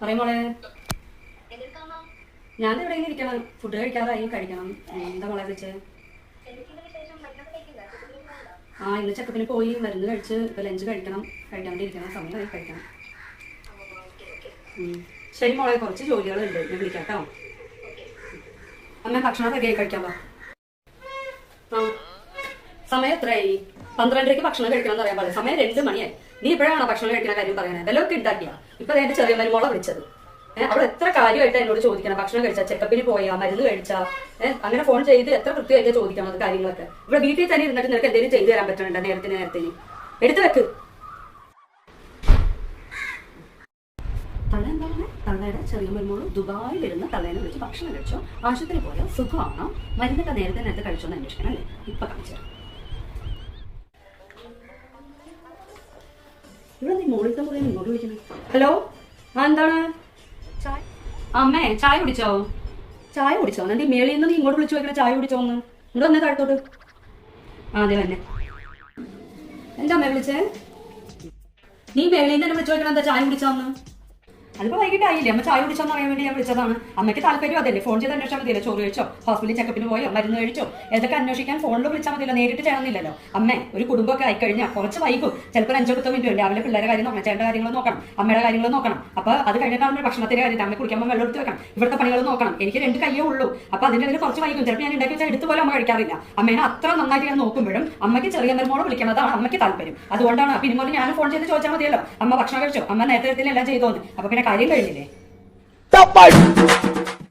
പറയുമ്പോളെ ഞാൻ ഇവിടെ ഇരിക്കണം. ഫുഡ് കഴിക്കാറായി, കഴിക്കണം. എന്താ മോളെ വെച്ചേ? ഇന്ന് ചെക്കപ്പിന് പോയി മരുന്ന് കഴിച്ച് ഇപ്പൊ ലഞ്ച് കഴിക്കണം. കഴിക്കാൻ വേണ്ടി ഇരിക്കണം. സമയമായി കഴിക്കണം. ശരി മോളെ, കുറച്ച് ജോലികളുണ്ട്, ഞാൻ വിളിക്കാം കേട്ടോ. അമ്മ ഭക്ഷണം റെഡിയായി കഴിക്കാൻ പാ. സമയം എത്രയായി? 12:30 ഭക്ഷണം കഴിക്കണം എന്ന് പറയാൻ പാടില്ല. സമയം 2 മണിയായി. നീ ഇപ്പോഴാണോ ഭക്ഷണം കഴിക്കുന്ന കാര്യം പറയുന്നത്? വല്ലതൊക്കെ ഉണ്ടാക്കിയാ? ഇപ്പൊ എന്റെ ചെറിയ മരുമോളെ വിളിച്ചത്. അവൾ എത്ര കാര്യമായിട്ട് എന്നോട് ചോദിക്കണം, ഭക്ഷണം കഴിച്ചാ, ചെക്കപ്പിന് പോയാ, മരുന്ന് കഴിച്ചാ, അങ്ങനെ ഫോൺ ചെയ്ത് എത്ര കൃത്യമായിട്ട് ചോദിക്കണം അത് കാര്യങ്ങളൊക്കെ. ഇവിടെ വീട്ടിൽ തന്നെ ഇരുന്നിട്ട് നിനക്ക് എന്തെങ്കിലും ചെയ്തു തരാൻ പറ്റുന്നുണ്ടോ? നേരത്തിന് എടുത്തു വെക്ക്. തള്ള എന്താണ്? തള്ളയുടെ ചെറിയ മരുമോള് ദുബായിൽ ഇരുന്ന് തള്ളേനെ വിളിച്ച് ഭക്ഷണം കഴിച്ചോ, ആശുപത്രി പോയോ, സുഖമാണോ, മരുന്നൊക്കെ നേരത്തെ കഴിച്ചോ എന്ന് അന്വേഷിക്കണം അല്ലേ? ഇപ്പൊ കാണിച്ചു തരാം. ഇവിടെ നീ മോളിത്തെ പോലെ ഇങ്ങോട്ട് വിളിക്കുന്നത്. ഹലോ, എന്താണ്? അമ്മേ ചായ കുടിച്ചോ? എന്നിട്ട് മേളിൽ നിന്ന് നീ ഇങ്ങോട്ട് വിളിച്ചു വയ്ക്കണ ചായ കുടിച്ചോന്ന്. ഇങ്ങോട്ട് വന്നേ താഴത്തോട്ട്. അതെ തന്നെ. എന്താ അമ്മ വിളിച്ചേ? നീ മേളിൽ നിന്ന് തന്നെ വിളിച്ചു വയ്ക്കണം. എന്താ ചായ കുടിച്ചോന്ന്? അതിപ്പോ വൈകിട്ടായില്ലേ? അമ്മ ചായ കുടിച്ചോന്ന് അറിയാൻ വേണ്ടി ഞാൻ വിളിച്ചതാണ്. അമ്മയ്ക്ക് താല്പര്യം അതല്ലേ? ഫോൺ ചെയ്ത് അന്വേഷിച്ചാൽ മതിയല്ലോ. ചോറ് കഴിച്ചോ, ഹോസ്പിറ്റലിൽ ചെക്കപ്പിന് പോയോ, മരുന്ന് കഴിച്ചോ, ഏതൊക്കെ അന്വേഷിക്കാൻ ഫോണിൽ വിളിച്ചാൽ മതിയല്ലോ, നേരിട്ട് ചെയ്യണമെന്നില്ലല്ലോ. അമ്മേ, ഒരു കുടുംബമൊക്കെ ആയിക്കഴിഞ്ഞാൽ കുറച്ച് വൈകും. ചിലപ്പോൾ 5-10 മിനിറ്റ് രാവിലെ പിള്ളേരെ കാര്യം നോക്കണം, ചേട്ടൻ്റെ കാര്യങ്ങൾ നോക്കണം, അമ്മയുടെ കാര്യങ്ങൾ നോക്കണം. അപ്പൊ അത് കഴിഞ്ഞിട്ടാണ് ഭക്ഷണത്തിന്റെ കാര്യം. അമ്മ കുടിക്കുമ്പോൾ വെള്ളം എടുത്ത് വെക്കണം, ഇവിടുത്തെ പണികൾ നോക്കണം. എനിക്ക് 2 കയ്യേ ഉള്ളൂ. അപ്പൊ അതിന്റെ ഇടയിൽ കുറച്ച് വൈകും. ചിലപ്പോൾ ഞാൻ ഉണ്ടാക്കി വെച്ചാൽ എടുത്ത് പോലും അമ്മ കഴിക്കാറില്ല. അമ്മേനെ അത്ര നന്നായിട്ട് ഞാൻ നോക്കുമ്പോഴും അമ്മയ്ക്ക് ചെറിയ മരുമോളെ വിളിക്കുന്നതാണ് അമ്മയ്ക്ക് താല്പര്യം. അതുകൊണ്ടാണ്. പിന്നെ പോലെ ഞാൻ ഫോൺ ചെയ്ത് ചോദിച്ചാൽ മതിയല്ലോ, അമ്മ ഭക്ഷണം കഴിച്ചോ, അമ്മ നേരത്തെ എല്ലാം ചെയ്തോന്ന്. അപ്പൊ പിന്നെ കാര്യം കഴിഞ്ഞില്ലേ?